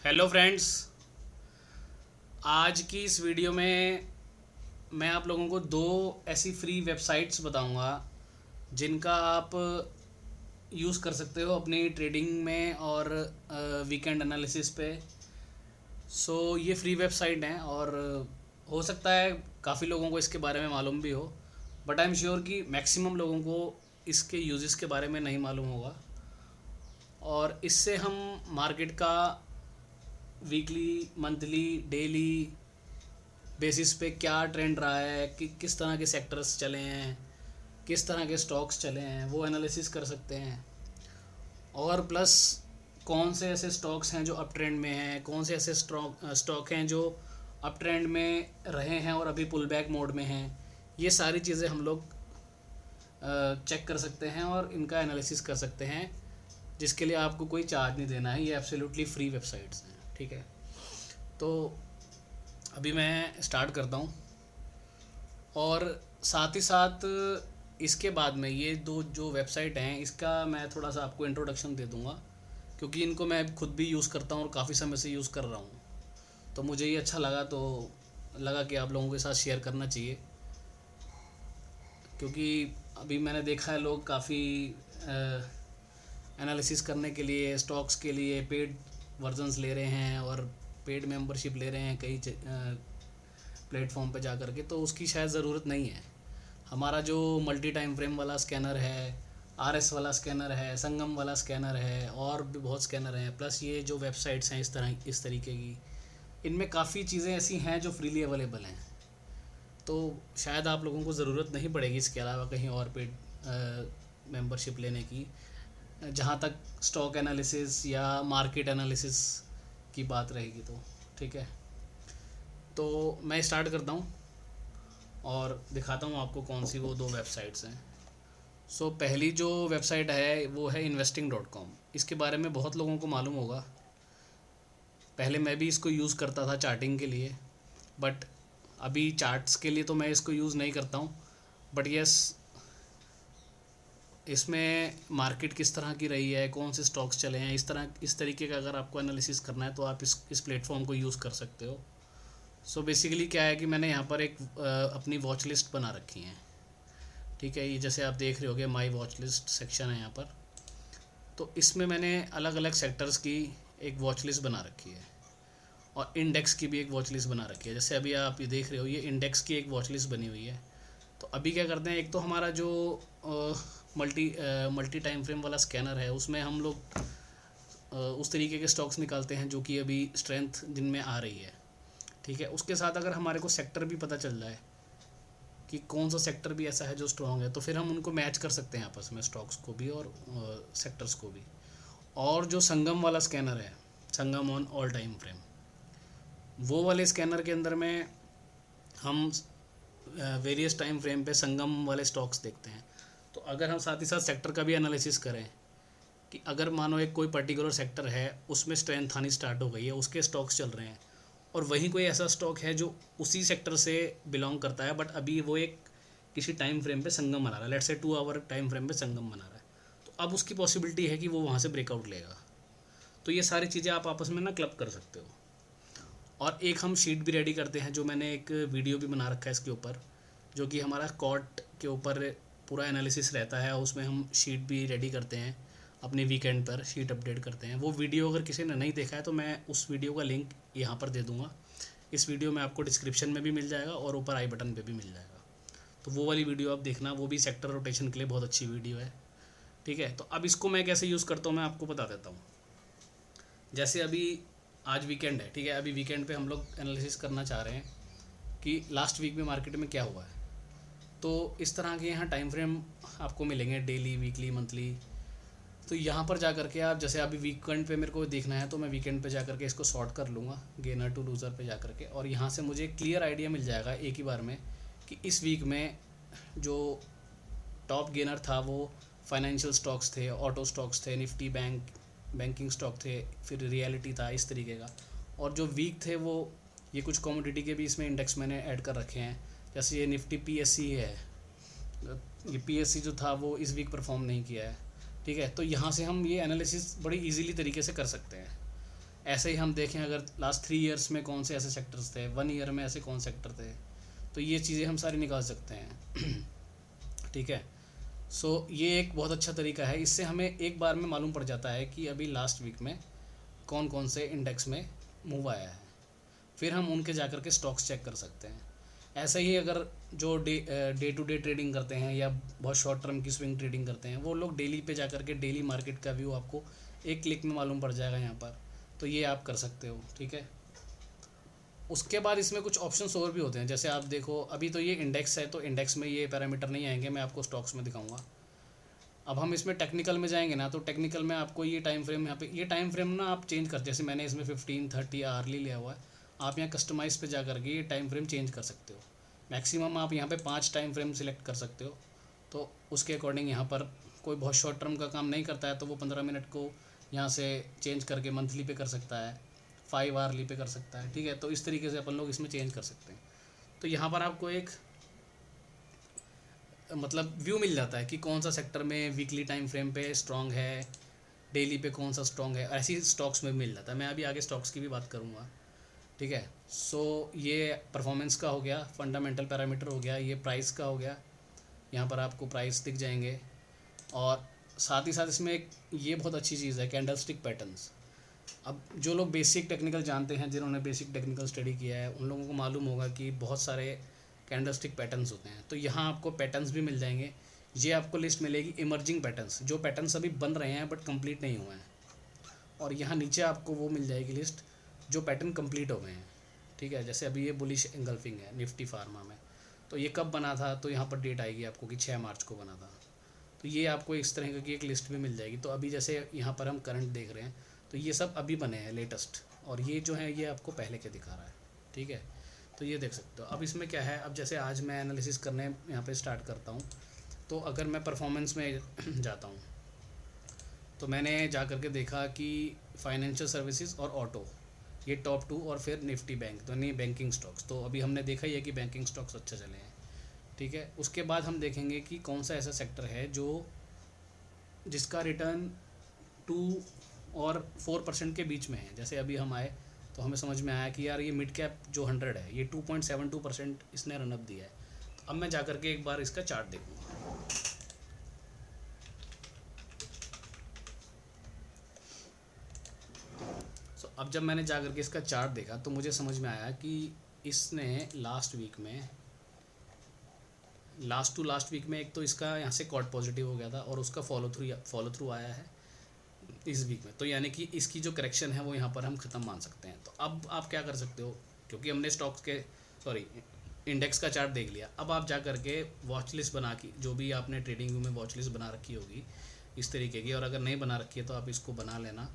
Hello friends. आज की इस वीडियो में मैं आप लोगों को दो ऐसी फ्री वेबसाइट्स बताऊंगा जिनका आप यूज़ कर सकते हो अपनी ट्रेडिंग में और वीकेंड एनालिसिस पे। ये फ्री वेबसाइट हैं और हो सकता है काफ़ी लोगों को इसके बारे में मालूम भी हो, बट आई एम श्योर कि मैक्सिमम लोगों को इसके यूजेस के बारे में नहीं मालूम होगा। और इससे हम मार्केट का वीकली, मंथली, डेली बेसिस पे क्या ट्रेंड रहा है, कि किस तरह के सेक्टर्स चले हैं, किस तरह के स्टॉक्स चले हैं, वो एनालिसिस कर सकते हैं। और प्लस कौन से ऐसे स्टॉक्स हैं जो अप ट्रेंड में हैं, कौन से ऐसे स्टॉक हैं जो अप ट्रेंड में रहे हैं और अभी पुल बैक मोड में हैं। ये सारी चीज़ें हम लोग चेक कर सकते हैं और इनका एनालिसिस कर सकते हैं, जिसके लिए आपको कोई चार्ज नहीं देना है। ये एब्सोल्युटली फ्री वेबसाइट्स हैं, ठीक है। तो अभी मैं स्टार्ट करता हूँ और साथ ही साथ इसके बाद में ये दो जो वेबसाइट हैं इसका मैं थोड़ा सा आपको इंट्रोडक्शन दे दूँगा, क्योंकि इनको मैं खुद भी यूज़ करता हूँ और काफ़ी समय से यूज़ कर रहा हूँ। तो मुझे ये अच्छा लगा, तो लगा कि आप लोगों के साथ शेयर करना चाहिए, क्योंकि अभी मैंने देखा है लोग काफ़ी एनालिसिस करने के लिए, स्टॉक्स के लिए पेड वर्जन्स ले रहे हैं और पेड मेंबरशिप ले रहे हैं कई प्लेटफॉर्म पे जा कर के। तो उसकी शायद ज़रूरत नहीं है। हमारा जो मल्टी टाइम फ्रेम वाला स्कैनर है, आरएस वाला स्कैनर है, संगम वाला स्कैनर है, और भी बहुत स्कैनर हैं, प्लस ये जो वेबसाइट्स हैं इस तरीके की, इनमें काफ़ी चीज़ें ऐसी हैं जो फ्रीली अवेलेबल हैं। तो शायद आप लोगों को ज़रूरत नहीं पड़ेगी इसके अलावा कहीं और पेड मेंबरशिप लेने की, जहाँ तक स्टॉक एनालिसिस या मार्केट एनालिसिस की बात रहेगी तो। ठीक है, तो मैं स्टार्ट करता हूँ और दिखाता हूँ आपको कौन सी वो दो वेबसाइट्स हैं। पहली जो वेबसाइट है वो है investing.com। इसके बारे में बहुत लोगों को मालूम होगा। पहले मैं भी इसको यूज़ करता था चार्टिंग के लिए, बट अभी चार्ट्स के लिए तो मैं इसको यूज़ नहीं करता हूँ। बट यस, इसमें मार्केट किस तरह की रही है, कौन से स्टॉक्स चले हैं, इस तरीके का अगर आपको एनालिसिस करना है तो आप इस प्लेटफॉर्म को यूज़ कर सकते हो। बेसिकली क्या है कि मैंने यहाँ पर एक अपनी वॉच लिस्ट बना रखी है। ठीक है, ये जैसे आप देख रहे होगे माई वॉच लिस्ट सेक्शन है यहाँ पर। तो इसमें मैंने अलग अलग सेक्टर्स की एक वॉच लिस्ट बना रखी है और इंडेक्स की भी एक वॉच लिस्ट बना रखी है। जैसे अभी आप ये देख रहे हो, ये इंडेक्स की एक वॉच लिस्ट बनी हुई है। तो अभी क्या करते हैं, एक तो हमारा जो मल्टी टाइम फ्रेम वाला स्कैनर है उसमें हम लोग उस तरीके के स्टॉक्स निकालते हैं जो कि अभी स्ट्रेंथ जिनमें आ रही है। ठीक है, उसके साथ अगर हमारे को सेक्टर भी पता चल जाए कि कौन सा सेक्टर भी ऐसा है जो स्ट्रॉन्ग है, तो फिर हम उनको मैच कर सकते हैं आपस में, स्टॉक्स को भी और सेक्टर्स को भी। और जो संगम वाला स्कैनर है, संगम ऑन ऑल टाइम फ्रेम, वो वाले स्कैनर के अंदर में हम वेरियस टाइम फ्रेम पे संगम वाले स्टॉक्स देखते हैं। तो अगर हम साथ ही साथ सेक्टर का भी एनालिसिस करें कि अगर मानो एक कोई पर्टिकुलर सेक्टर है उसमें स्ट्रेंथ आनी स्टार्ट हो गई है, उसके स्टॉक्स चल रहे हैं, और वहीं कोई ऐसा स्टॉक है जो उसी सेक्टर से बिलोंग करता है बट अभी वो एक किसी टाइम फ्रेम पे संगम बना रहा है, let's say 2 our time frame पे संगम बना रहा है, तो अब उसकी पॉसिबिलिटी है कि वो वहाँ से ब्रेकआउट लेगा। तो ये सारी चीज़ें आप आपस में ना क्लब कर सकते हो। और एक हम शीट भी रेडी करते हैं, जो मैंने एक वीडियो भी बना रखा है इसके ऊपर, जो कि हमारा कॉर्ट के ऊपर पूरा एनालिसिस रहता है, उसमें हम शीट भी रेडी करते हैं, अपने वीकेंड पर शीट अपडेट करते हैं। वो वीडियो अगर किसी ने नहीं देखा है तो मैं उस वीडियो का लिंक यहाँ पर दे दूँगा। इस वीडियो में आपको डिस्क्रिप्शन में भी मिल जाएगा और ऊपर आई बटन पे भी मिल जाएगा। तो वो वाली वीडियो आप देखना, वो भी सेक्टर रोटेशन के लिए बहुत अच्छी वीडियो है। ठीक है, तो अब इसको मैं कैसे यूज़ करता हूँ मैं आपको बता देता हूँ। जैसे अभी आज वीकेंड है, ठीक है, अभी वीकेंड पे हम लोग एनालिसिस करना चाह रहे हैं कि लास्ट वीक में मार्केट में क्या हुआ है। तो इस तरह के यहाँ टाइम फ्रेम आपको मिलेंगे, डेली, वीकली, मंथली। तो यहाँ पर जा करके आप, जैसे अभी वीकेंड पे मेरे को देखना है तो मैं वीकेंड पे जा करके इसको सॉर्ट कर लूँगा गेनर टू लूज़र पे जा करके, और यहाँ से मुझे क्लियर आइडिया मिल जाएगा एक ही बार में कि इस वीक में जो टॉप गेनर था वो फाइनेंशियल स्टॉक्स थे, ऑटो स्टॉक्स थे, निफ्टी बैंकिंग स्टॉक थे, फिर रियलिटी था, इस तरीके का। और जो वीक थे वो ये कुछ कमोडिटी के भी इसमें इंडेक्स मैंने ऐड कर रखे हैं। जैसे ये निफ्टी पीएससी है, ये पीएससी जो था वो इस वीक परफॉर्म नहीं किया है। ठीक है, तो यहाँ से हम ये एनालिसिस बड़ी इजीली तरीके से कर सकते हैं। ऐसे ही हम देखें अगर लास्ट 3 ईयर्स में कौन से ऐसे सेक्टर्स थे, 1 ईयर में ऐसे कौन सेक्टर थे, तो ये चीज़ें हम सारी निकाल सकते हैं। ठीक है। सो ये एक बहुत अच्छा तरीका है, इससे हमें एक बार में मालूम पड़ जाता है कि अभी लास्ट वीक में कौन कौन से इंडेक्स में मूव आया है, फिर हम उनके जाकर के स्टॉक्स चेक कर सकते हैं। ऐसे ही अगर जो डे टू डे ट्रेडिंग करते हैं या बहुत शॉर्ट टर्म की स्विंग ट्रेडिंग करते हैं, वो लोग डेली पे जाकर के डेली मार्केट का व्यू आपको एक क्लिक में मालूम पड़ जाएगा यहाँ पर, तो ये आप कर सकते हो। ठीक है। उसके बाद इसमें कुछ ऑप्शंस और भी होते हैं, जैसे आप देखो अभी तो ये इंडेक्स है, तो इंडेक्स में ये पैरामीटर नहीं आएंगे, मैं आपको स्टॉक्स में दिखाऊंगा। अब हम इसमें टेक्निकल में जाएंगे ना, तो टेक्निकल में आपको ये टाइम फ्रेम यहाँ पे, ये टाइम फ्रेम ना आप चेंज कर, जैसे मैंने इसमें 15, 30 आवर्ली लिया हुआ है, आप यहाँ कस्टमाइज़ पे जा करके ये टाइम फ्रेम चेंज कर सकते हो। मैक्सिमम आप यहाँ पे 5 टाइम फ्रेम सिलेक्ट कर सकते हो, तो उसके अकॉर्डिंग यहाँ पर कोई बहुत शॉर्ट टर्म का काम नहीं करता है तो वो 15 मिनट को यहाँ से चेंज करके मंथली पे कर सकता है, 5 आवर्ली पे कर सकता है। ठीक है। तो इस तरीके से अपन लोग इसमें चेंज कर सकते हैं। तो यहाँ पर आपको एक मतलब व्यू मिल जाता है कि कौन सा सेक्टर में वीकली टाइम फ्रेम पे स्ट्रांग है, डेली पे कौन सा स्ट्रांग है, ऐसी स्टॉक्स में मिल जाता है। मैं अभी आगे स्टॉक्स की भी बात करूँगा। ठीक है। सो ये परफॉर्मेंस का हो गया, फंडामेंटल पैरामीटर हो गया, ये प्राइस का हो गया, यहाँ पर आपको प्राइस दिख जाएंगे। और साथ ही साथ इसमें एक ये बहुत अच्छी चीज़ है, कैंडलस्टिक पैटर्न्स। अब जो लोग बेसिक टेक्निकल जानते हैं, जिन्होंने बेसिक टेक्निकल स्टडी किया है, उन लोगों को मालूम होगा कि बहुत सारे कैंडलस्टिक पैटर्न्स होते हैं। तो यहाँ आपको पैटर्न्स भी मिल जाएंगे। ये आपको लिस्ट मिलेगी इमर्जिंग पैटर्न्स, जो पैटर्न्स अभी बन रहे हैं बट कंप्लीट नहीं हुए हैं। और यहाँ नीचे आपको वो मिल जाएगी लिस्ट जो पैटर्न कंप्लीट हो गए हैं। ठीक है। जैसे अभी ये बुलिश एंगल्फिंग है निफ्टी फार्मा में, तो ये कब बना था, तो यहाँ पर डेट आएगी आपको कि 6 मार्च को बना था। तो ये आपको इस तरह की एक लिस्ट भी मिल जाएगी। तो अभी जैसे यहाँ पर हम करंट देख रहे हैं, तो ये सब अभी बने हैं लेटेस्ट, और ये जो है ये आपको पहले के दिखा रहा है। ठीक है। तो ये देख सकते हो। अब इसमें क्या है, अब जैसे आज मैं एनालिसिस करने यहाँ पे स्टार्ट करता हूँ, तो अगर मैं परफॉर्मेंस में जाता हूँ, तो मैंने जा कर के देखा कि फाइनेंशियल सर्विसेज और ऑटो ये टॉप 2, और फिर निफ्टी बैंक, तो नहीं बैंकिंग स्टॉक्स, तो अभी हमने देखा ही है कि बैंकिंग स्टॉक्स अच्छे चले हैं। ठीक है। उसके बाद हम देखेंगे कि कौन सा ऐसा सेक्टर है जो जिसका रिटर्न 2 और 4% के बीच में है। जैसे अभी हम आए तो हमें समझ में आया कि यार ये मिड कैप जो 100 है, ये 2.72% इसने रनअप दिया है। तो अब मैं जा कर के एक बार इसका चार्ट देखूँगा। अब जब मैंने जा कर के इसका चार्ट देखा, तो मुझे समझ में आया कि इसने लास्ट वीक में एक तो इसका यहाँ से कॉट पॉजिटिव हो गया था, और उसका फॉलो थ्रू आया है इस वीक में। तो यानी कि इसकी जो करेक्शन है वो यहाँ पर हम ख़त्म मान सकते हैं। तो अब आप क्या कर सकते हो, क्योंकि हमने इंडेक्स का चार्ट देख लिया, अब आप जा कर के वॉच लिस्ट बना के, जो भी आपने ट्रेडिंग व्यू में वॉच लिस्ट बना रखी होगी इस तरीके की, और अगर नहीं बना रखी है तो आप इसको बना लेना।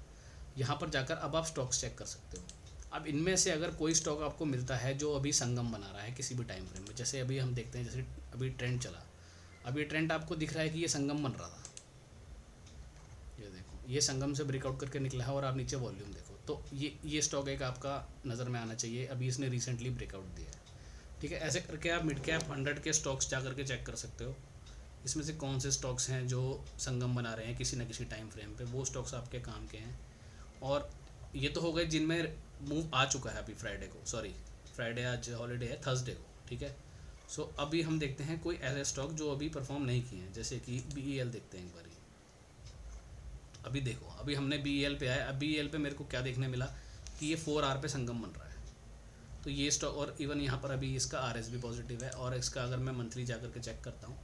यहाँ पर जाकर अब आप स्टॉक्स चेक कर सकते हो। अब इनमें से अगर कोई स्टॉक आपको मिलता है जो अभी संगम बना रहा है किसी भी टाइम फ्रेम में, जैसे अभी हम देखते हैं, जैसे अभी ट्रेंड चला, अब ये ट्रेंड आपको दिख रहा है कि ये संगम बन रहा था, ये देखो ये संगम से ब्रेकआउट करके निकला है, और आप नीचे वॉल्यूम देखो, तो ये स्टॉक एक आपका नज़र में आना चाहिए। अभी इसने रिसेंटली ब्रेकआउट दिया है। ठीक है। ऐसे करके आप मिड कैप 100 के स्टॉक्स जा करके चेक कर सकते हो, इसमें से कौन से स्टॉक्स हैं जो संगम बना रहे हैं किसी न किसी टाइम फ्रेम पे, वो स्टॉक्स आपके काम के हैं। और ये तो हो गए जिनमें मूव आ चुका है अभी फ्राइडे आज हॉलीडे है, थर्सडे को। ठीक है। सो अभी हम देखते हैं कोई ऐसे स्टॉक जो अभी परफॉर्म नहीं किए हैं, जैसे कि BEL देखते हैं एक बारी। अभी देखो, अभी हमने BEL पे आया, अब BEL पे मेरे को क्या देखने मिला कि ये 4 आवर पे संगम बन रहा है। तो ये स्टॉक, और इवन यहाँ पर अभी इसका RS भी पॉजिटिव है, और इसका अगर मैं मंथली जा करके चेक करता हूँ,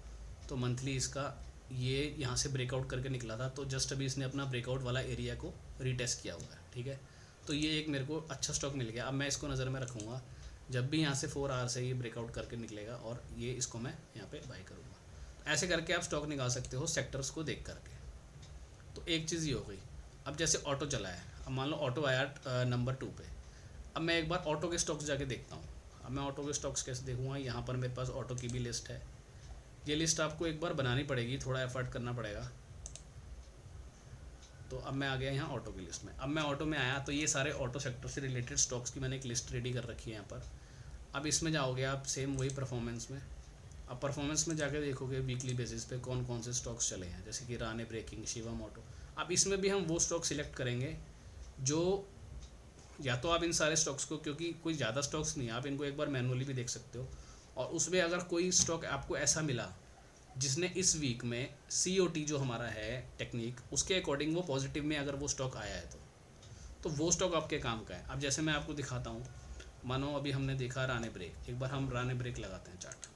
तो मंथली इसका ये यहाँ से ब्रेकआउट करके निकला था, तो जस्ट अभी इसने अपना ब्रेकआउट वाला एरिया को रीटेस्ट किया हुआ है। ठीक है। तो ये एक मेरे को अच्छा स्टॉक मिल गया। अब मैं इसको नज़र में रखूँगा, जब भी यहाँ से 4 आवर से ये ब्रेकआउट करके निकलेगा, और ये इसको मैं यहाँ पे बाय करूँगा। ऐसे करके आप स्टॉक निकाल सकते हो सेक्टर्स को देख करके। तो एक चीज़ ये हो गई। अब जैसे ऑटो चला है, अब मान लो ऑटो आया नंबर 2 पे, अब मैं एक बार ऑटो के स्टॉक्स जाके देखता हूँ। अब मैं ऑटो के स्टॉक्स कैसे देखूँगा, यहाँ पर मेरे पास ऑटो की भी लिस्ट है। ये लिस्ट आपको एक बार बनानी पड़ेगी, थोड़ा एफर्ट करना पड़ेगा। तो अब मैं आ गया यहाँ ऑटो की लिस्ट में। अब मैं ऑटो में आया, तो ये सारे ऑटो सेक्टर से रिलेटेड स्टॉक्स की मैंने एक लिस्ट रेडी कर रखी है यहाँ पर। अब इसमें जाओगे आप सेम वही परफॉर्मेंस में। अब परफॉर्मेंस में जाके देखोगे वीकली बेसिस पे कौन कौन से स्टॉक्स चले हैं, जैसे कि राने ब्रेकिंग, शिवम ऑटो। अब इसमें भी हम वो स्टॉक सिलेक्ट करेंगे जो या तो आप इन सारे स्टॉक्स को, क्योंकि कोई ज़्यादा स्टॉक्स नहीं है, आप इनको एक बार मैनुअली भी देख सकते हो, और उसमें अगर कोई स्टॉक आपको ऐसा मिला जिसने इस वीक में COT जो हमारा है टेक्निक, उसके अकॉर्डिंग वो पॉजिटिव में अगर वो स्टॉक आया है तो वो स्टॉक आपके काम का है। अब जैसे मैं आपको दिखाता हूँ, मानो अभी हमने देखा राने ब्रेक, एक बार हम राने ब्रेक लगाते हैं चार्ट।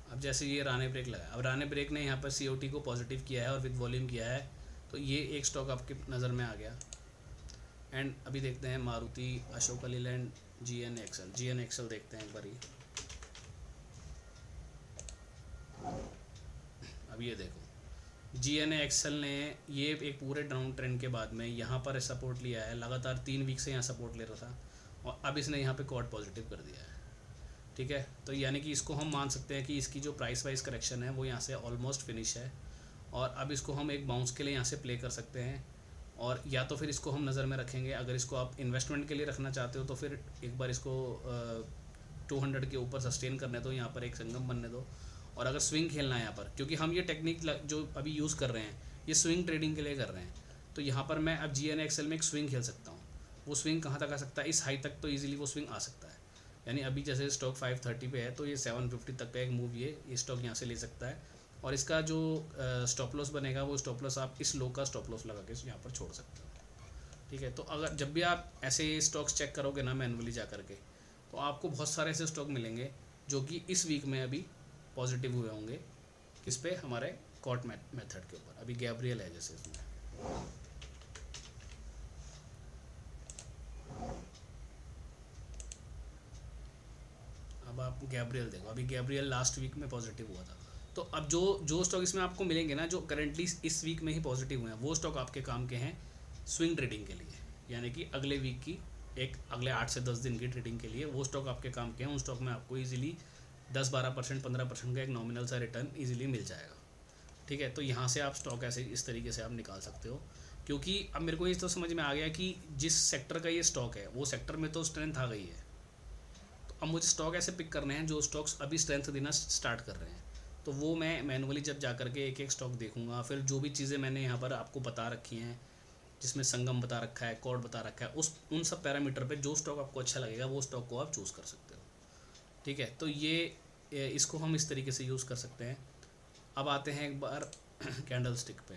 अब जैसे ये राने ब्रेक लगा, अब राने ब्रेक ने यहाँ पर COT को पॉजिटिव किया है और विद वॉल्यूम किया है, तो ये एक स्टॉक आपके नज़र में आ गया। एंड अभी देखते हैं मारुति, अशोका लीलैंड, GN एक्सल देखते हैं एक बारी। अब ये देखो GN एक्सल ने ये एक पूरे डाउन ट्रेंड के बाद में यहाँ पर सपोर्ट लिया है, लगातार 3 वीक से यहाँ सपोर्ट ले रहा था, और अब इसने यहाँ पे कॉर्ड पॉजिटिव कर दिया है। ठीक है, तो यानी कि इसको हम मान सकते हैं कि इसकी जो प्राइस वाइज करेक्शन है वो यहाँ से ऑलमोस्ट फिनिश है, और अब इसको हम एक बाउंस के लिए यहाँ से प्ले कर सकते हैं, और या तो फिर इसको हम नज़र में रखेंगे। अगर इसको आप इन्वेस्टमेंट के लिए रखना चाहते हो तो फिर एक बार इसको 200 के ऊपर सस्टेन करने दो, यहाँ पर एक संगम बनने दो। और अगर स्विंग खेलना है यहाँ पर, क्योंकि हम ये टेक्निक जो अभी यूज़ कर रहे हैं ये स्विंग ट्रेडिंग के लिए कर रहे हैं, तो यहाँ पर मैं अब GN एक्सल में एक स्विंग खेल सकता हूँ। वो स्विंग कहाँ तक आ सकता है, इस हाई तक तो ईजिली वो स्विंग आ सकता है। यानी अभी जैसे स्टॉक 530 पे है, तो ये 750 तक का एक मूव ये स्टॉक यहाँ से ले सकता है, और इसका जो स्टॉप लॉस बनेगा वो स्टॉप लॉस आप इस लो का स्टॉप लॉस लगा के यहाँ पर छोड़ सकते हो। ठीक है, तो अगर जब भी आप ऐसे स्टॉक्स चेक करोगे ना मैनुअली जा करके, तो आपको बहुत सारे ऐसे स्टॉक मिलेंगे जो कि इस वीक में अभी पॉजिटिव हुए होंगे। किस पे, हमारे कॉट मेथड के ऊपर। अभी गैब्रियल है जैसे इसमें, अब आप गैब्रियल देखो, अभी गैब्रियल लास्ट वीक में पॉजिटिव हुआ था। तो अब जो स्टॉक इसमें आपको मिलेंगे ना, जो करंटली इस वीक में ही पॉजिटिव हुए हैं, वो स्टॉक आपके काम के हैं स्विंग ट्रेडिंग के लिए, यानी कि अगले वीक की अगले 8 से 10 दिन की ट्रेडिंग के लिए वो स्टॉक आपके काम के हैं। उन स्टॉक में आपको ईजिली 10-12%, 15% का एक नॉमिनल सा रिटर्न ईजिली मिल जाएगा। ठीक है, तो यहाँ से आप स्टॉक ऐसे इस तरीके से आप निकाल सकते हो, क्योंकि अब मेरे को ये तो समझ में आ गया कि जिस सेक्टर का ये स्टॉक है वो सेक्टर में तो स्ट्रेंथ आ गई है। तो अब मुझे स्टॉक ऐसे पिक करने हैं जो स्टॉक्स अभी स्ट्रेंथ देना स्टार्ट कर रहे हैं, तो वो मैं मैनुअली जब जा करके एक स्टॉक देखूंगा, फिर जो भी चीज़ें मैंने यहाँ पर आपको बता रखी हैं, जिसमें संगम बता रखा है, कॉर्ड बता रखा है, उन सब पैरामीटर पे जो स्टॉक आपको अच्छा लगेगा वो स्टॉक को आप चूज़ कर सकते हो। ठीक है, तो ये इसको हम इस तरीके से यूज़ कर सकते हैं। अब आते हैं एक बार कैंडल स्टिक पे,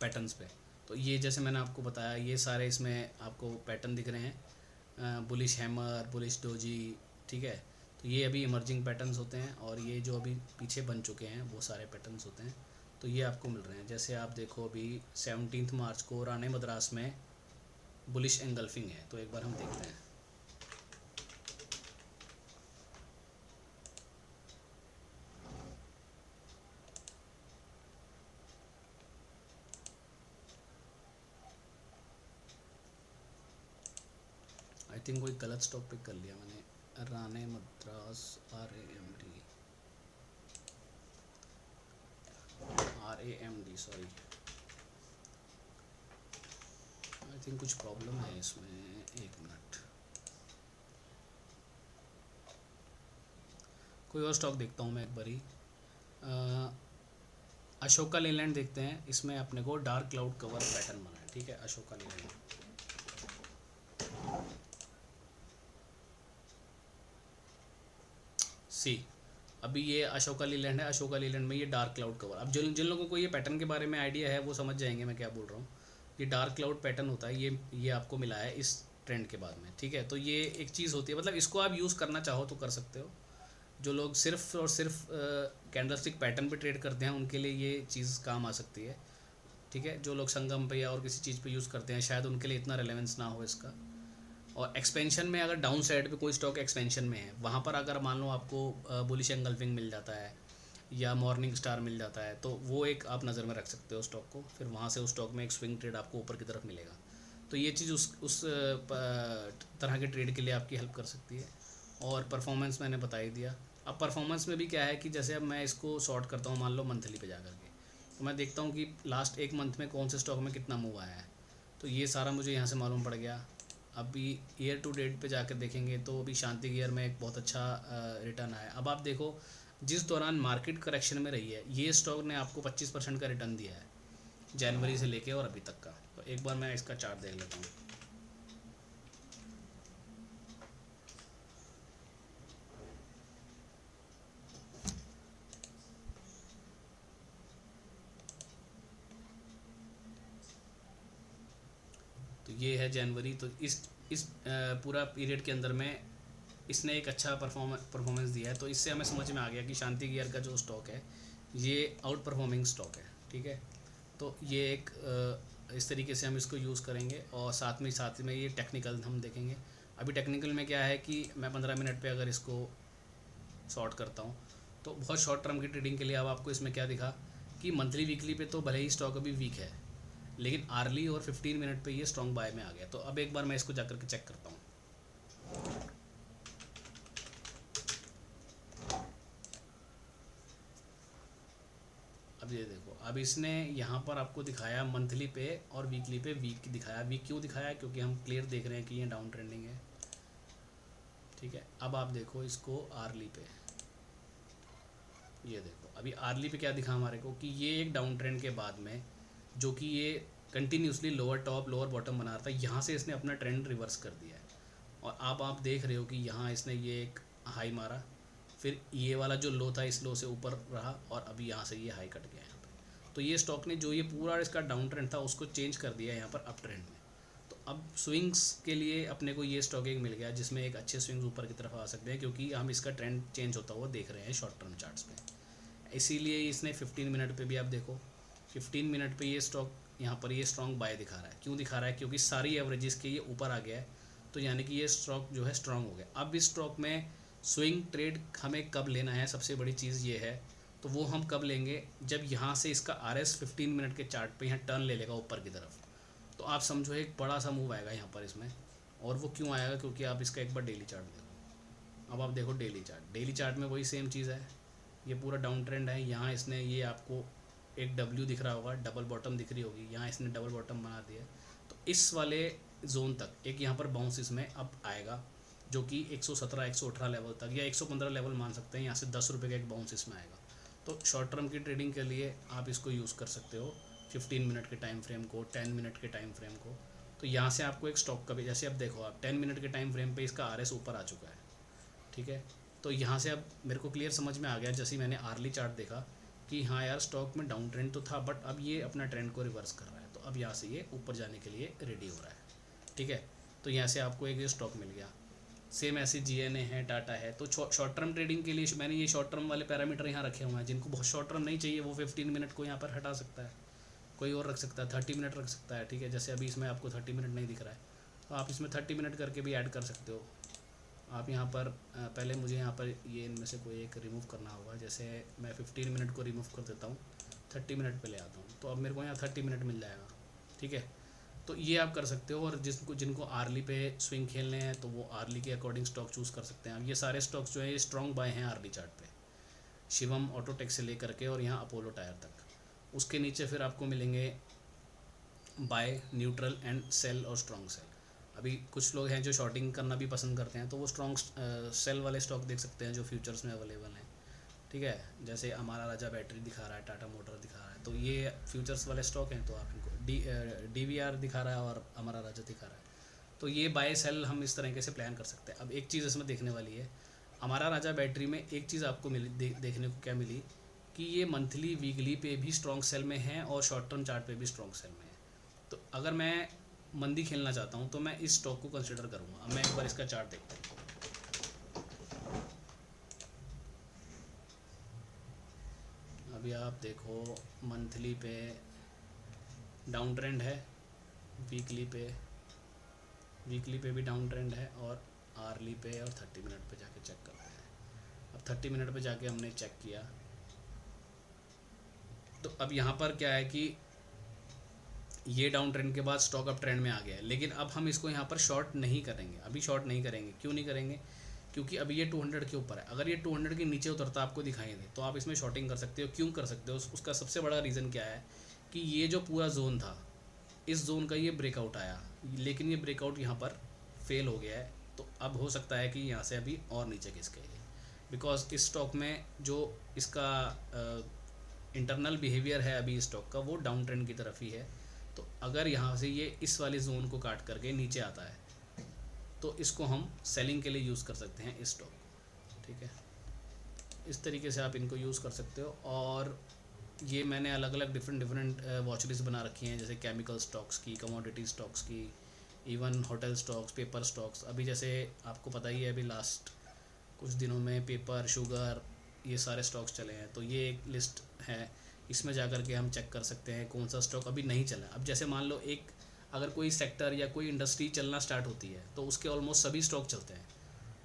पैटर्न्स पे। तो ये जैसे मैंने आपको बताया, ये सारे इसमें आपको पैटर्न दिख रहे हैं, बुलिश हैमर, बुलिश डोजी। ठीक है, तो ये अभी इमर्जिंग पैटर्न्स होते हैं, और ये जो अभी पीछे बन चुके हैं वो सारे पैटर्न्स होते हैं। तो ये आपको मिल रहे हैं, जैसे आप देखो अभी 17 मार्च को राणे मद्रास में बुलिश एंगल्फिंग है, तो एक बार हम देखते हैं। आई थिंक कोई गलत स्टॉक पिक कर लिया मैंने, Rane Madras RAMD sorry, I think कुछ प्रॉब्लम है इसमें। एक मिनट, कोई और स्टॉक देखता हूँ मैं एक बारी। अशोका लेलैंड देखते हैं, इसमें अपने को डार्क क्लाउड कवर पैटर्न बना है। ठीक है, अशोका लेलैंड, सी, अभी ये अशोका लीलैंड है, अशोका लीलैंड में ये डार्क क्लाउड कवर। अब जिन जिन लोगों को ये पैटर्न के बारे में आइडिया है वो समझ जाएंगे मैं क्या बोल रहा हूँ। ये डार्क क्लाउड पैटर्न होता है, ये आपको मिला है इस ट्रेंड के बाद में। ठीक है, तो ये एक चीज़ होती है, मतलब इसको आप यूज़ करना चाहो तो कर सकते हो। जो लोग सिर्फ और सिर्फ कैंडलस्टिक पैटर्न पे ट्रेड करते हैं उनके लिए ये चीज़ काम आ सकती है। ठीक है, जो लोग संगम पे या और किसी चीज़ पे यूज़ करते हैं शायद उनके लिए इतना रेलेवेंस ना हो इसका। और एक्सपेंशन में अगर डाउन साइड पे कोई स्टॉक एक्सपेंशन में है, वहाँ पर अगर मान लो आपको बुलिश एंगल्फिंग मिल जाता है या मॉर्निंग स्टार मिल जाता है, तो वो एक आप नज़र में रख सकते हो स्टॉक को, फिर वहाँ से उस स्टॉक में एक स्विंग ट्रेड आपको ऊपर की तरफ मिलेगा। तो ये चीज़ उस तरह के ट्रेड के लिए आपकी हेल्प कर सकती है। और परफॉर्मेंस मैंने बता ही दिया। अब परफॉर्मेंस में भी क्या है कि जैसे अब मैं इसको शॉर्ट करता हूँ मान लो मंथली पे जा करके, तो मैं देखता हूँ कि लास्ट एक मंथ में कौन से स्टॉक में कितना मूव आया है, तो ये सारा मुझे यहाँ से मालूम पड़ गया। अभी ईयर टू डेट पे जाकर देखेंगे तो अभी शांति गियर में एक बहुत अच्छा रिटर्न आया। अब आप देखो जिस दौरान मार्केट करेक्शन में रही है, ये स्टॉक ने आपको 25% का रिटर्न दिया है जनवरी से लेके और अभी तक का। तो एक बार मैं इसका चार्ट देख लेता हूँ। तो ये है जनवरी। तो इस पूरा पीरियड के अंदर में इसने एक अच्छा परफॉर्मेंस दिया है। तो इससे हमें समझ में आ गया कि शांति गियर का जो स्टॉक है ये आउट परफॉर्मिंग स्टॉक है। ठीक है, तो ये एक इस तरीके से हम इसको यूज़ करेंगे और साथ में ये टेक्निकल हम देखेंगे। अभी टेक्निकल में क्या है कि मैं 15 मिनट पे अगर इसको शॉर्ट करता हूँ तो बहुत शॉर्ट टर्म की ट्रेडिंग के लिए अब आपको इसमें क्या दिखा कि मंथली वीकली पे तो भले ही स्टॉक अभी वीक है, लेकिन आर्ली और 15 मिनट पे ये स्ट्रॉन्ग बाय में आ गया। तो अब एक बार मैं इसको जाकर के चेक करता हूँ। अब ये देखो, अब इसने यहाँ पर आपको दिखाया मंथली पे और वीकली पे वीक दिखाया। वीक क्यों दिखाया? क्योंकि हम क्लियर देख रहे हैं कि ये डाउन ट्रेंडिंग है। ठीक है, अब आप देखो इसको आर्ली पे, ये देखो अभी आर्ली पे क्या दिखा हमारे को कि ये एक डाउन ट्रेंड के बाद में जो कि ये continuously lower top lower bottom बना रहा था, यहाँ से इसने अपना ट्रेंड रिवर्स कर दिया है। और अब आप देख रहे हो कि यहाँ इसने ये एक हाई मारा, फिर ये वाला जो लो था इस लो से ऊपर रहा और अभी यहाँ से ये हाई कट गया यहाँ पे। तो ये स्टॉक ने जो ये पूरा इसका डाउन ट्रेंड था उसको चेंज कर दिया यहाँ पर अप ट्रेंड में। तो अब स्विंग्स के लिए अपने को ये स्टॉक एक मिल गया जिसमें एक अच्छे स्विंग्स ऊपर की तरफ आ सकते हैं, क्योंकि हम इसका ट्रेंड चेंज होता हुआ देख रहे हैं शॉर्ट टर्म चार्ट्स पे। इसीलिए इसने 15 मिनट पे भी आप देखो, 15 मिनट पे ये स्टॉक यहाँ पर ये स्ट्रॉन्ग बाय दिखा रहा है। क्यों दिखा रहा है? क्योंकि सारी एवरेजेस के ये ऊपर आ गया है, तो यानी कि ये स्टॉक जो है स्ट्रॉन्ग हो गया। अब इस स्टॉक में स्विंग ट्रेड हमें कब लेना है, सबसे बड़ी चीज़ ये है। तो वो हम कब लेंगे? जब यहाँ से इसका RS 15 मिनट के चार्ट पे यहाँ टर्न ले लेगा ऊपर की तरफ, तो आप समझो एक बड़ा सा मूव आएगा यहाँ पर इसमें। और वो क्यों आएगा? क्योंकि आप इसका एक बार डेली चार्ट देखो। अब आप देखो डेली चार्ट, डेली चार्ट में वही सेम चीज़ है। ये पूरा डाउन ट्रेंड है। यहाँ इसने ये आपको एक W दिख रहा होगा, डबल बॉटम दिख रही होगी, यहाँ इसने डबल बॉटम बना दिया। तो इस वाले जोन तक एक यहाँ पर बाउंस इसमें अब आएगा, जो कि 117 118 लेवल तक या 115 लेवल मान सकते हैं। यहाँ से 10 रुपये का एक बाउंस इसमें आएगा। तो शॉर्ट टर्म की ट्रेडिंग के लिए आप इसको यूज़ कर सकते हो, 15 मिनट के टाइम फ्रेम को, 10 मिनट के टाइम फ्रेम को। तो यहाँ से आपको एक स्टॉक का भी, जैसे अब देखो आप 10 मिनट के टाइम फ्रेम पे इसका RS ऊपर आ चुका है। ठीक है, तो यहाँ से अब मेरे को क्लियर समझ में आ गया जैसे मैंने आर्ली चार्ट देखा कि हाँ यार स्टॉक में डाउन ट्रेंड तो था, बट अब ये अपना ट्रेंड को रिवर्स कर रहा है। तो अब यहाँ से ये ऊपर जाने के लिए रेडी हो रहा है। ठीक है, तो यहाँ से आपको एक ये स्टॉक मिल गया। सेम ऐसे GNA है, टाटा है। तो शॉर्ट टर्म ट्रेडिंग के लिए मैंने ये शॉर्ट टर्म वाले पैरामीटर यहाँ रखे हुए हैं। जिनको बहुत शॉर्ट टर्म नहीं चाहिए वो 15 मिनट को यहाँ पर हटा सकता है, कोई और रख सकता है, 30 मिनट रख सकता है। ठीक है, जैसे अभी इसमें आपको 30 मिनट नहीं दिख रहा है, तो आप इसमें 30 मिनट करके भी ऐड कर सकते हो। आप यहाँ पर पहले मुझे यहाँ पर ये इनमें से कोई एक रिमूव करना होगा। जैसे मैं 15 मिनट को रिमूव कर देता हूँ, 30 मिनट पे ले आता हूँ, तो अब मेरे को यहाँ 30 मिनट मिल जाएगा। ठीक है, तो ये आप कर सकते हो। और जिनको आर्ली पे स्विंग खेलने हैं तो वो आर्ली के अकॉर्डिंग स्टॉक चूज़ कर सकते हैं। अब ये सारे स्टॉक्स जो है ये स्ट्रॉन्ग बाय हैं आर्ली चार्ट पे, शिवम ऑटोटेक से लेकर के और यहाँ अपोलो टायर तक। उसके नीचे फिर आपको मिलेंगे बाय, न्यूट्रल एंड सेल और स्ट्रॉन्ग सेल। अभी कुछ लोग हैं जो शॉर्टिंग करना भी पसंद करते हैं, तो वो स्ट्रॉन्ग सेल वाले स्टॉक देख सकते हैं जो फ्यूचर्स में अवेलेबल हैं। ठीक है, जैसे हमारा राजा बैटरी दिखा रहा है, टाटा मोटर दिखा रहा है, तो ये फ्यूचर्स वाले स्टॉक हैं। तो आप इनको DVR दिखा रहा है और हमारा राजा दिखा रहा है, तो ये बाय सेल हम इस तरीके से प्लान कर सकते हैं। अब एक चीज़ इसमें देखने वाली है, हमारा राजा बैटरी में एक चीज़ आपको मिली देखने को क्या मिली कि ये मंथली वीकली पे भी स्ट्रॉन्ग सेल में है और शॉर्ट टर्म चार्ट पे भी स्ट्रॉन्ग सेल में है। तो अगर मैं मंदी खेलना चाहता हूँ तो मैं इस स्टॉक को कंसिडर करूँगा। अब मैं एक बार इसका चार्ट देखता हूँ। अभी आप देखो मंथली पे डाउन ट्रेंड है, वीकली पे भी डाउन ट्रेंड है, और आर्ली पे और 30 मिनट पे जाके चेक करते हैं। अब 30 मिनट पे जाके हमने चेक किया, तो अब यहाँ पर क्या है कि ये डाउन ट्रेंड के बाद स्टॉक अप ट्रेंड में आ गया है। लेकिन अब हम इसको यहाँ पर शॉर्ट नहीं करेंगे, अभी शॉर्ट नहीं करेंगे। क्यों नहीं करेंगे? क्योंकि अभी ये 200 के ऊपर है। अगर ये 200 के नीचे उतरता आपको दिखाई दे तो आप इसमें शॉर्टिंग कर सकते हो। क्यों कर सकते हो? उसका सबसे बड़ा रीज़न क्या है कि ये जो पूरा जोन था, इस जोन का ये ब्रेकआउट आया, लेकिन ये ब्रेकआउट यहाँ पर फेल हो गया है। तो अब हो सकता है कि यहाँ से अभी और नीचे खिसके। बिकॉज इस स्टॉक में जो इसका इंटरनल बिहेवियर है अभी स्टॉक का वो डाउन ट्रेंड की तरफ ही है। तो अगर यहाँ से ये इस वाले जोन को काट करके नीचे आता है तो इसको हम सेलिंग के लिए यूज़ कर सकते हैं इस स्टॉक को, ठीक है। इस तरीके से आप इनको यूज़ कर सकते हो। और ये मैंने अलग अलग डिफरेंट वॉच लिस्ट बना रखी हैं, जैसे केमिकल स्टॉक्स की, कमोडिटी स्टॉक्स की, even hotel stocks, paper stocks. अभी जैसे आपको पता ही है अभी लास्ट कुछ दिनों में पेपर, शुगर, ये सारे स्टॉक्स चले हैं। तो ये एक लिस्ट है, इसमें जा कर के हम चेक कर सकते हैं कौन सा स्टॉक अभी नहीं चला। अब जैसे मान लो एक अगर कोई सेक्टर या कोई इंडस्ट्री चलना स्टार्ट होती है तो उसके ऑलमोस्ट सभी स्टॉक चलते हैं।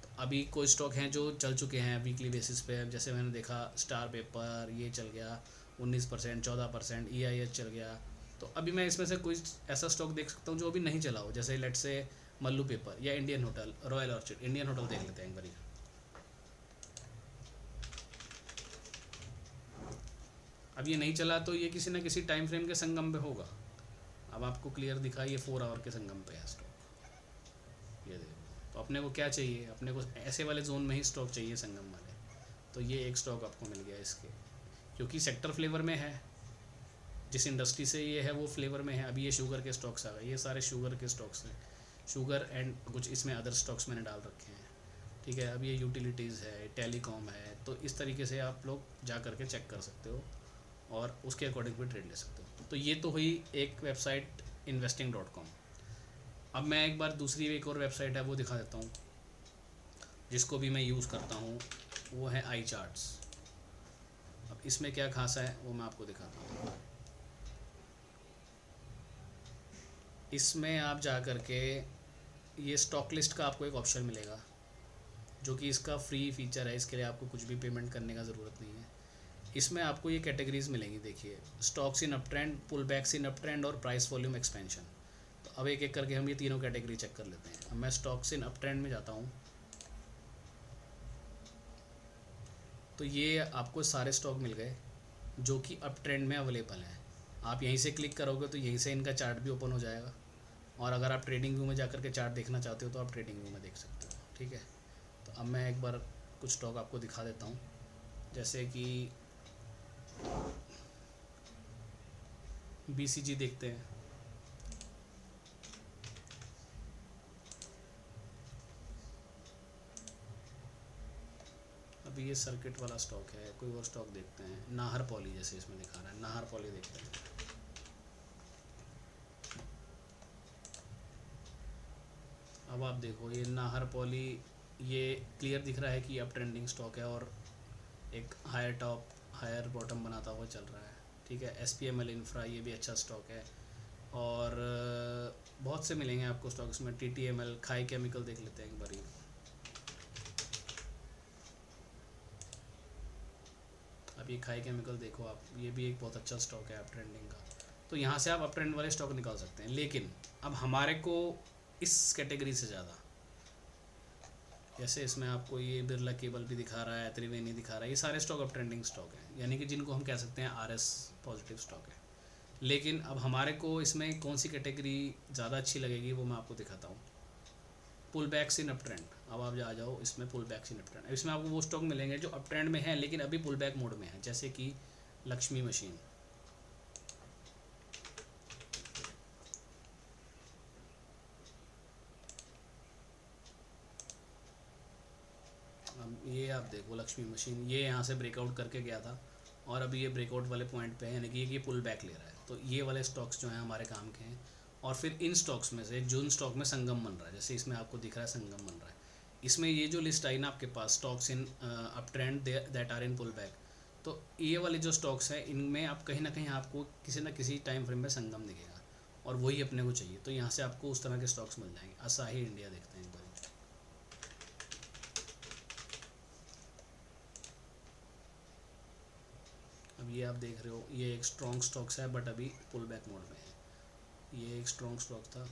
तो अभी कोई स्टॉक हैं जो चल चुके हैं वीकली बेसिस पे, जैसे मैंने देखा स्टार पेपर ये चल गया 19%, 14%, EIH चल गया। तो अभी मैं इसमें से कोई ऐसा स्टॉक देख सकता हूँ जो अभी नहीं चला हो, जैसे लेट से मल्लू पेपर या Indian hotel, royal orchid. Indian hotel देख लेते हैं एक बारी। अब ये नहीं चला तो ये किसी ना किसी टाइम फ्रेम के संगम पे होगा। अब आपको क्लियर दिखा, ये 4 आवर के संगम पे है स्टॉक, ये देखो। तो अपने को क्या चाहिए, अपने को ऐसे वाले जोन में ही स्टॉक चाहिए, संगम वाले। तो ये एक स्टॉक आपको मिल गया इसके, क्योंकि सेक्टर फ्लेवर में है, जिस इंडस्ट्री से ये है वो फ्लेवर में है। अभी ये शुगर के स्टॉक्स आ गए, ये सारे शुगर के स्टॉक्स हैं, शुगर एंड कुछ इसमें अदर स्टॉक्स मैंने डाल रखे हैं, ठीक है। अब ये यूटिलिटीज़ है, टेलीकॉम है। तो इस तरीके से आप लोग जा करके चेक कर सकते हो और उसके अकॉर्डिंग भी ट्रेड ले सकते हो। तो ये तो हुई एक वेबसाइट investing.com। अब मैं एक बार दूसरी एक और वेबसाइट है वो दिखा देता हूँ, जिसको भी मैं यूज़ करता हूँ, वो है iCharts। अब इसमें क्या खास है वो मैं आपको दिखाता हूँ। इसमें आप जा कर के ये स्टॉक लिस्ट का आपको एक ऑप्शन मिलेगा, जो कि इसका फ्री फीचर है, इसके लिए आपको कुछ भी पेमेंट करने का ज़रूरत नहीं है। इसमें आपको ये कैटेगरीज मिलेंगी, देखिए, stocks in up trend, pull backs in up trend और प्राइस वॉल्यूम एक्सपेंशन। तो अब एक एक करके हम ये तीनों कैटेगरी चेक कर लेते हैं। अब मैं स्टॉक्स इन अप ट्रेंड में जाता हूँ, तो ये आपको सारे स्टॉक मिल गए जो कि अप ट्रेंड में अवेलेबल हैं। आप यहीं से क्लिक करोगे तो यहीं से इनका चार्ट भी ओपन हो जाएगा। और अगर आप ट्रेडिंग व्यू में जाकर के चार्ट देखना चाहते हो तो आप ट्रेडिंग व्यू में देख सकते हो, ठीक है। तो अब मैं एक बार कुछ स्टॉक आपको दिखा देता हूँ, जैसे कि BCG देखते हैं। अभी ये सर्किट वाला स्टॉक है, कोई और स्टॉक देखते हैं, नाहर पॉली, जैसे इसमें दिखा रहा है, नाहर पॉली देखते हैं। अब आप देखो ये नाहर पॉली, ये क्लियर दिख रहा है कि अब ट्रेंडिंग स्टॉक है और एक हायर टॉप हायर बॉटम बनाता हुआ चल रहा है, ठीक है। SPML इंफ्रा, ये भी अच्छा स्टॉक है। और बहुत से मिलेंगे आपको स्टॉक इसमें। TTML, खाई केमिकल देख लेते हैं एक बारी। अब ये खाई केमिकल देखो आप, ये भी एक बहुत अच्छा स्टॉक है अप ट्रेंडिंग का। तो यहाँ से आप अप ट्रेंड वाले स्टॉक निकाल सकते हैं। लेकिन अब हमारे को इस कैटेगरी से ज़्यादा, जैसे इसमें आपको ये बिरला केबल भी दिखा रहा है, त्रिवेणी दिखा रहा है, ये सारे स्टॉक अप ट्रेंडिंग स्टॉक हैं, यानी कि जिनको हम कह सकते हैं RS पॉजिटिव स्टॉक है। लेकिन अब हमारे को इसमें कौन सी कैटेगरी ज़्यादा अच्छी लगेगी वो मैं आपको दिखाता हूँ। पुल बैक्स इन अप ट्रेंड। अब आप आ जाओ इसमें, पुल बैक्स इन अप ट्रेंड। इसमें आपको वो स्टॉक मिलेंगे जो अप ट्रेंड में है लेकिन अभी पुल बैक मोड में है, जैसे कि लक्ष्मी मशीन। अब ये आप देखो लक्ष्मी मशीन, ये यहाँ से ब्रेकआउट करके गया था और अभी ये ब्रेकआउट वाले पॉइंट पे है, यानी कि ये पुल बैक ले रहा है। तो ये वाले स्टॉक्स जो हैं हमारे काम के हैं। और फिर इन स्टॉक्स में से जून स्टॉक में संगम बन रहा है, जैसे इसमें आपको दिख रहा है संगम बन रहा है। इसमें ये जो लिस्ट आई ना आपके पास, stocks in up trend that are in pull back, तो ये वाले जो स्टॉक्स हैं इनमें आप कहीं ना कहीं आपको किसी ना किसी टाइम फ्रेम में संगम दिखेगा और वही अपने को चाहिए। तो यहाँ से आपको उस तरह के स्टॉक्स मिल जाएंगे। असाही इंडिया देखते हैं एक बार। अब ये आप देख रहे हो, ये एक स्ट्रॉन्ग स्टॉक्स है बट अभी पुल बैक मोड में है। ये एक स्ट्रॉन्ग स्टॉक था,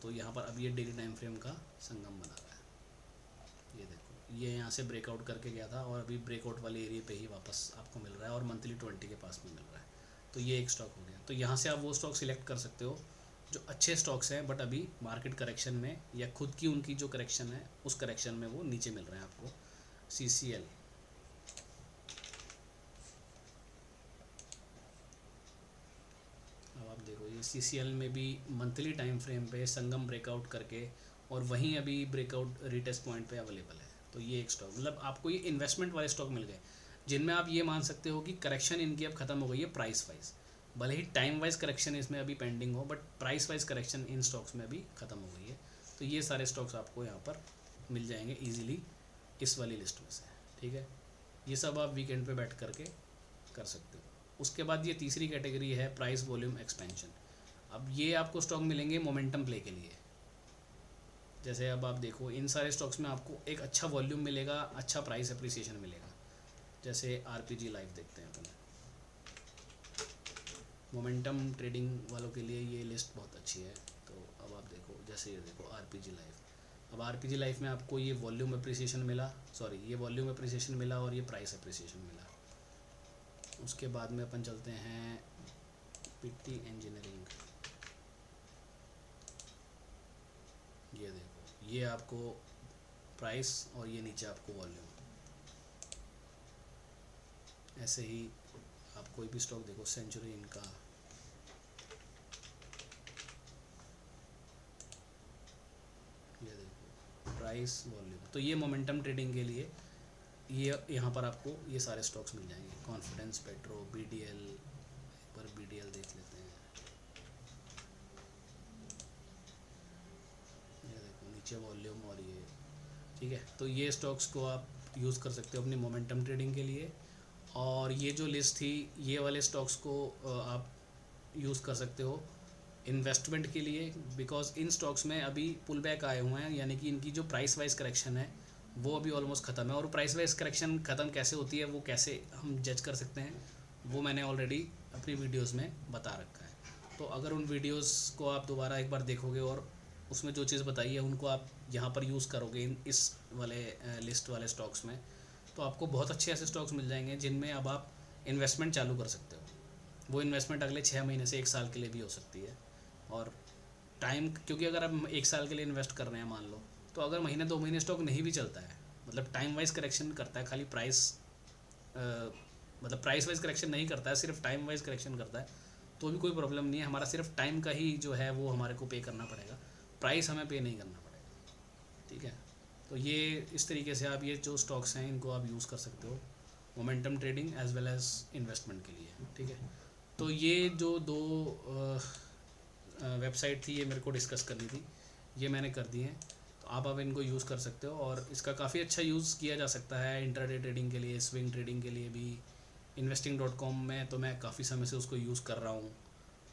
तो यहाँ पर अब ये डेली टाइम फ्रेम का संगम बना रहा है। ये देखो, ये यहाँ से ब्रेकआउट करके गया था और अभी ब्रेकआउट वाले एरिया पे ही वापस आपको मिल रहा है और मंथली 20 के पास में मिल रहा है। तो ये एक स्टॉक हो गया। तो यहाँ से आप वो स्टॉक सिलेक्ट कर सकते हो जो अच्छे स्टॉक्स हैं बट अभी मार्केट करेक्शन में या खुद की उनकी जो करेक्शन है उस करेक्शन में वो नीचे मिल रहे हैं आपको। CCL, ये CCL में भी मंथली टाइम फ्रेम पे संगम ब्रेकआउट करके और वहीं अभी ब्रेकआउट रीटेस्ट पॉइंट पे अवेलेबल है। तो ये एक स्टॉक, मतलब आपको ये इन्वेस्टमेंट वाले स्टॉक मिल गए जिनमें आप ये मान सकते हो कि करेक्शन इनकी अब ख़त्म हो गई है प्राइस वाइज। भले ही टाइम वाइज करेक्शन इसमें अभी पेंडिंग हो, but price wise correction in stocks में अभी ख़त्म हो गई है। तो ये सारे स्टॉक्स आपको यहाँ पर मिल जाएंगे ईजिली इस वाली लिस्ट में से, ठीक है। ये सब आप वीकेंड पे बैठ करके कर सकते हो। उसके बाद ये तीसरी कैटेगरी है प्राइस वॉल्यूम एक्सपेंशन। अब ये आपको स्टॉक मिलेंगे मोमेंटम प्ले के लिए। जैसे अब आप देखो इन सारे स्टॉक्स में आपको एक अच्छा वॉल्यूम मिलेगा, अच्छा प्राइस अप्रिसिएशन मिलेगा। जैसे RPG लाइफ देखते हैं अपन, मोमेंटम ट्रेडिंग वालों के लिए ये लिस्ट बहुत अच्छी है। तो अब आप देखो, जैसे ये देखो RPG लाइफ, अब RPG लाइफ में आपको ये वॉल्यूम अप्रिसिएशन मिला, ये वॉल्यूम अप्रिसिएशन मिला और ये प्राइस अप्रिसिएशन मिला। उसके बाद में अपन चलते हैं PT इंजीनियरिंग। ये देखो, ये आपको प्राइस और ये नीचे आपको वॉल्यूम। ऐसे ही आप कोई भी स्टॉक देखो, सेंचुरी इनका, ये देखो प्राइस वॉल्यूम। तो ये मोमेंटम ट्रेडिंग के लिए ये यहाँ पर आपको ये सारे स्टॉक्स मिल जाएंगे। कॉन्फिडेंस पेट्रो, BDL, एक बार BDL देख लेते हैं। ये देखो नीचे वॉल्यूम और ये, ठीक है। तो ये स्टॉक्स को आप यूज़ कर सकते हो अपनी मोमेंटम ट्रेडिंग के लिए। और ये जो लिस्ट थी, ये वाले स्टॉक्स को आप यूज़ कर सकते हो इन्वेस्टमेंट के लिए, बिकॉज इन स्टॉक्स में अभी पुल बैक आए हुए हैं, यानी कि इनकी जो प्राइस वाइज करेक्शन है वो अभी ऑलमोस्ट ख़त्म है। और प्राइस वाइज करेक्शन ख़त्म कैसे होती है, वो कैसे हम जज कर सकते हैं, वो मैंने ऑलरेडी अपनी वीडियोस में बता रखा है। तो अगर उन वीडियोस को आप दोबारा एक बार देखोगे और उसमें जो चीज़ बताई है उनको आप यहाँ पर यूज़ करोगे इस वाले लिस्ट वाले स्टॉक्स में, तो आपको बहुत अच्छे ऐसे स्टॉक्स मिल जाएंगे जिनमें अब आप इन्वेस्टमेंट चालू कर सकते हो। वो इन्वेस्टमेंट अगले 6 महीने से 1 साल के लिए भी हो सकती है। और टाइम, क्योंकि अगर आप 1 साल के लिए इन्वेस्ट कर रहे हैं मान लो, तो अगर महीने 2 महीने स्टॉक नहीं भी चलता है, मतलब टाइम वाइज करेक्शन करता है, खाली प्राइस मतलब प्राइस वाइज करेक्शन नहीं करता है, सिर्फ टाइम वाइज करेक्शन करता है, तो भी कोई प्रॉब्लम नहीं है। हमारा सिर्फ टाइम का ही जो है वो हमारे को पे करना पड़ेगा, प्राइस हमें पे नहीं करना पड़ेगा, ठीक है। तो ये इस तरीके से आप ये जो स्टॉक्स हैं इनको आप यूज़ कर सकते हो momentum trading as well as investment के लिए, ठीक है। तो ये जो दो वेबसाइट थी ये मेरे को डिस्कस करनी थी, ये मैंने कर दी हैं। तो आप इनको यूज़ कर सकते हो और इसका काफ़ी अच्छा यूज़ किया जा सकता है इंट्राडे ट्रेडिंग के लिए, स्विंग ट्रेडिंग के लिए भी। investing.com में तो मैं काफ़ी समय से उसको यूज़ कर रहा हूँ।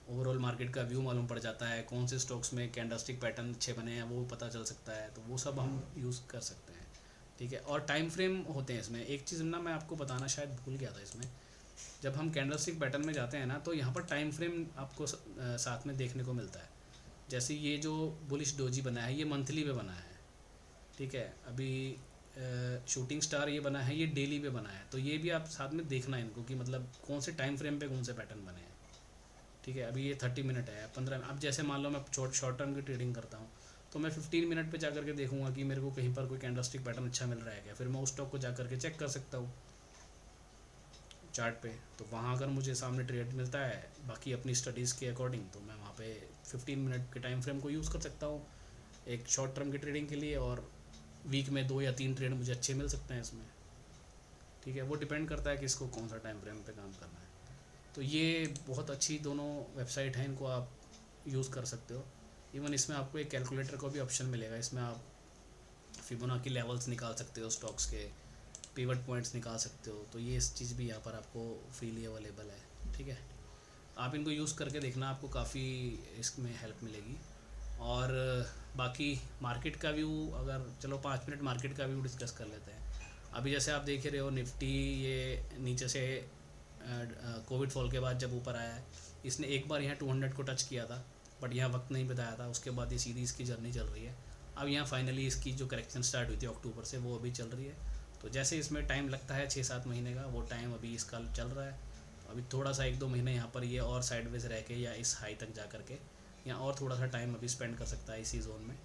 ओवरऑल मार्केट का व्यू मालूम पड़ जाता है, कौन से स्टॉक्स में कैंडलस्टिक पैटर्न अच्छे बने हैं वो पता चल सकता है, तो वो सब हम यूज़ कर सकते हैं, ठीक है। और टाइम फ्रेम होते हैं इसमें। एक चीज़ ना मैं आपको बताना शायद भूल गया था इसमें, जब हम कैंडलस्टिक पैटर्न में जाते हैं ना, तो यहाँ पर टाइम फ्रेम आपको साथ में देखने को मिलता है। जैसे ये जो बुलिश डोजी बना है ये मंथली पे बना है, ठीक है। अभी शूटिंग स्टार ये बना है, ये डेली पे बना है। तो ये भी आप साथ में देखना है इनको कि मतलब कौन से टाइम फ्रेम पे कौन से पैटर्न बने हैं, ठीक है। अभी ये 30 मिनट है, 15। अब जैसे मान लो मैं शॉर्ट टर्म की ट्रेडिंग करता हूँ, तो मैं 15 मिनट पे जा करके देखूंगा कि मेरे को कहीं पर कोई कैंडलस्टिक पैटर्न अच्छा मिल रहा है क्या, फिर मैं उस स्टॉक को जा करके चेक कर सकता हूँ चार्ट पे। तो वहाँ अगर मुझे सामने ट्रेड मिलता है बाकी अपनी स्टडीज़ के अकॉर्डिंग, तो मैं वहाँ पे 15 मिनट के टाइम फ्रेम को यूज़ कर सकता हूँ एक शॉर्ट टर्म की ट्रेडिंग के लिए, और वीक में 2 या 3 ट्रेड मुझे अच्छे मिल सकते हैं इसमें, ठीक है। वो डिपेंड करता है कि इसको कौन सा टाइम फ्रेम पे काम करना है। तो ये बहुत अच्छी दोनों वेबसाइट हैं, इनको आप यूज़ कर सकते हो। इवन इसमें आपको एक कैलकुलेटर का भी ऑप्शन मिलेगा, इसमें आप फिबोनाची लेवल्स निकाल सकते हो स्टॉक्स के, पिवट पॉइंट्स निकाल सकते हो। तो ये इस चीज़ भी यहाँ पर आपको फ्रीली अवेलेबल है, ठीक है। आप इनको यूज़ करके देखना, आपको काफ़ी इसमें हेल्प मिलेगी। और बाकी मार्केट का व्यू, अगर चलो 5 मिनट मार्केट का व्यू डिस्कस कर लेते हैं। अभी जैसे आप देख रहे हो निफ्टी ये नीचे से कोविड फॉल के बाद जब ऊपर आया है, इसने एक बार यहाँ 200 को टच किया था, बट यहाँ वक्त नहीं बताया था। उसके बाद ये सीधी इसकी जर्नी चल रही है। अब यहाँ फाइनली इसकी जो करेक्शन स्टार्ट हुई थी अक्टूबर से, वो अभी चल रही है। तो जैसे इसमें टाइम लगता है 6-7 महीने का, वो टाइम अभी इसका चल रहा है। अभी थोड़ा सा 1-2 महीने यहाँ पर ये और साइडवेज रह के या इस हाई तक जा करके या और थोड़ा सा टाइम अभी स्पेंड कर सकता है इसी जोन में,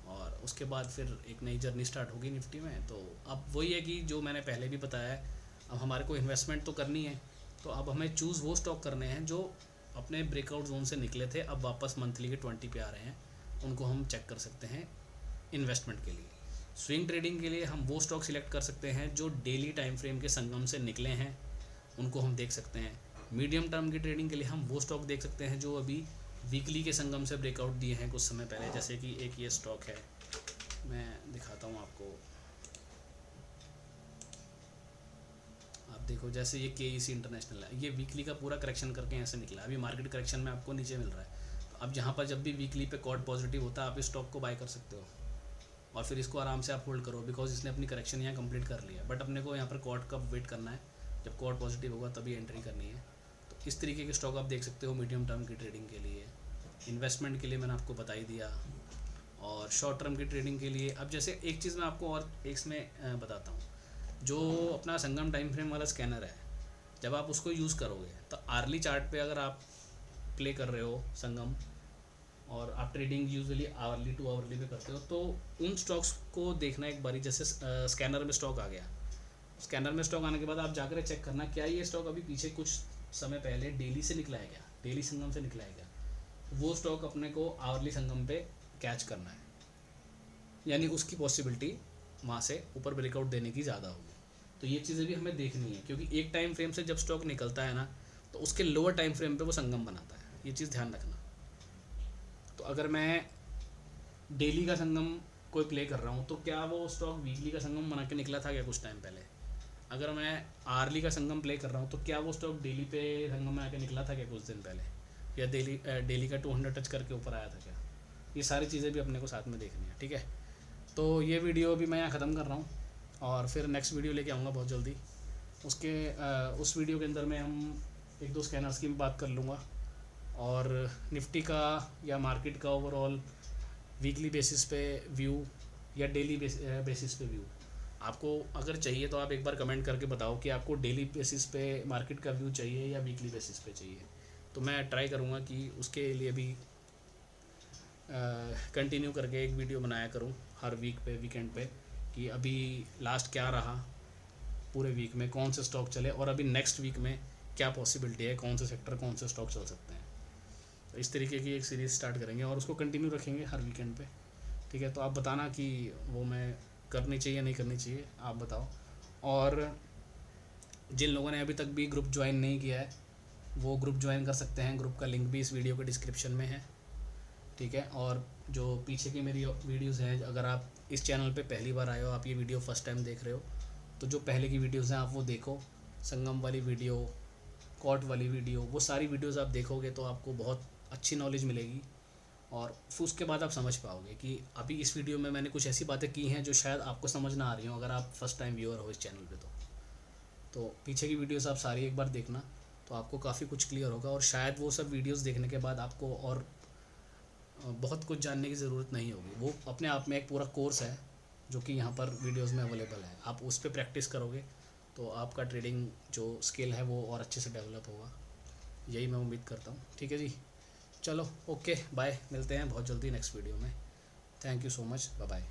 और उसके बाद फिर एक नई जर्नी स्टार्ट होगी निफ्टी में। तो अब वही है कि जो मैंने पहले भी बताया है, अब हमारे को इन्वेस्टमेंट तो करनी है, तो अब हमें चूज़ वो स्टॉक करने हैं जो अपने ब्रेकआउट जोन से निकले थे, अब वापस मंथली के 20 पे आ रहे हैं, उनको हम चेक कर सकते हैं इन्वेस्टमेंट के लिए। स्विंग ट्रेडिंग के लिए हम वो स्टॉक सिलेक्ट कर सकते हैं जो डेली टाइम फ्रेम के संगम से निकले हैं, उनको हम देख सकते हैं। मीडियम टर्म की ट्रेडिंग के लिए हम वो स्टॉक देख सकते हैं जो अभी वीकली के संगम से ब्रेकआउट दिए हैं कुछ समय पहले, जैसे कि एक ये स्टॉक है, मैं दिखाता हूँ आपको। आप देखो जैसे ये KEC इंटरनेशनल है, ये वीकली का पूरा करेक्शन करके ऐसे निकला, अभी मार्केट करेक्शन में आपको नीचे मिल रहा है। तो अब जहाँ पर जब भी वीकली पे कॉर्ड पॉजिटिव होता है आप इस स्टॉक को बाय कर सकते हो और फिर इसको आराम से आप होल्ड करो, बिकॉज इसने अपनी करेक्शन यहाँ कंप्लीट कर लिया। बट अपने को यहाँ पर कॉर्ड का वेट करना है, जब कॉर्ड पॉजिटिव होगा तभी एंट्री करनी है। तो इस तरीके के स्टॉक आप देख सकते हो मीडियम टर्म की ट्रेडिंग के लिए। इन्वेस्टमेंट के लिए मैंने आपको बता ही दिया, और शॉर्ट टर्म की ट्रेडिंग के लिए अब जैसे एक चीज़ मैं आपको और एक इसमें बताता हूँ, जो अपना संगम टाइम फ्रेम वाला स्कैनर है, जब आप उसको यूज़ करोगे तो आर्ली चार्ट पे अगर आप प्ले कर रहे हो संगम और आप trading usually hourly to hourly पे करते हो, तो उन स्टॉक्स को देखना एक बारी, जैसे स्कैनर में स्टॉक आ गया, स्कैनर में स्टॉक आने के बाद आप जाकर चेक करना क्या ये स्टॉक अभी पीछे कुछ समय पहले डेली से निकला है क्या, डेली संगम से निकला है क्या, वो स्टॉक अपने को आवरली संगम पे कैच करना है, यानी उसकी पॉसिबिलिटी वहाँ से ऊपर ब्रेकआउट देने की ज़्यादा होगी। तो ये चीज़ें भी हमें देखनी है, क्योंकि एक टाइम फ्रेम से जब स्टॉक निकलता है ना, तो उसके लोअर टाइम फ्रेम पे वो संगम बनाता है, ये चीज़ ध्यान रखना। तो अगर मैं डेली का संगम कोई प्ले कर रहा हूँ तो क्या वो स्टॉक वीकली का संगम बना के निकला था क्या कुछ टाइम पहले? अगर मैं आर्ली का संगम प्ले कर रहा हूँ तो क्या वो स्टॉक डेली पे संगम में आके निकला था क्या कुछ दिन पहले, या डेली का 200 टच करके ऊपर आया था क्या? ये सारी चीज़ें भी अपने को साथ में देखनी है, ठीक है। तो ये वीडियो भी मैं यहाँ ख़त्म कर रहा हूँ और फिर नेक्स्ट वीडियो लेके आऊँगा बहुत जल्दी। उस वीडियो के अंदर मैं हम एक दो स्कैनर्स की बात कर लूँगा, और निफ्टी का या मार्केट का ओवरऑल वीकली बेसिस पे व्यू या डेली बेसिस पे व्यू। आपको अगर चाहिए तो आप एक बार कमेंट करके बताओ कि आपको डेली बेसिस पे मार्केट का व्यू चाहिए या वीकली बेसिस पे चाहिए, तो मैं ट्राई करूँगा कि उसके लिए भी कंटिन्यू करके एक वीडियो बनाया करूँ हर वीक पे, वीकेंड पे, कि अभी लास्ट क्या रहा पूरे वीक में, कौन से स्टॉक चले, और अभी नेक्स्ट वीक में क्या पॉसिबिलिटी है, कौन से सेक्टर कौन से स्टॉक चल सकते हैं। तो इस तरीके की एक सीरीज़ स्टार्ट करेंगे और उसको कंटिन्यू रखेंगे हर वीकेंड पे, ठीक है। तो आप बताना कि वो मैं करनी चाहिए नहीं करनी चाहिए, आप बताओ। और जिन लोगों ने अभी तक भी ग्रुप ज्वाइन नहीं किया है वो ग्रुप ज्वाइन कर सकते हैं, ग्रुप का लिंक भी इस वीडियो के डिस्क्रिप्शन में है, ठीक है। और जो पीछे की मेरी वीडियोज़ हैं, अगर आप इस चैनल पे पहली बार आए हो, आप ये वीडियो फर्स्ट टाइम देख रहे हो, तो जो पहले की वीडियोज़ हैं आप वो देखो, संगम वाली वीडियो, कॉट वाली वीडियो, वो सारी वीडियोज़ आप देखोगे तो आपको बहुत अच्छी नॉलेज मिलेगी, और फिर उसके बाद आप समझ पाओगे कि अभी इस वीडियो में मैंने कुछ ऐसी बातें की हैं जो शायद आपको समझ ना आ रही हो अगर आप फर्स्ट टाइम व्यूअर हो इस चैनल पे। तो पीछे की वीडियोस आप सारी एक बार देखना, तो आपको काफ़ी कुछ क्लियर होगा, और शायद वो सब वीडियोस देखने के बाद आपको और बहुत कुछ जानने की ज़रूरत नहीं होगी। वो अपने आप में एक पूरा कोर्स है जो कि यहाँ पर वीडियोस में अवेलेबल है, आप उस पर प्रैक्टिस करोगे तो आपका ट्रेडिंग जो स्किल है वो और अच्छे से डेवलप होगा, यही मैं उम्मीद करता हूँ, ठीक है जी। चलो ओके बाय, मिलते हैं बहुत जल्दी नेक्स्ट वीडियो में। Thank you so much, bye bye.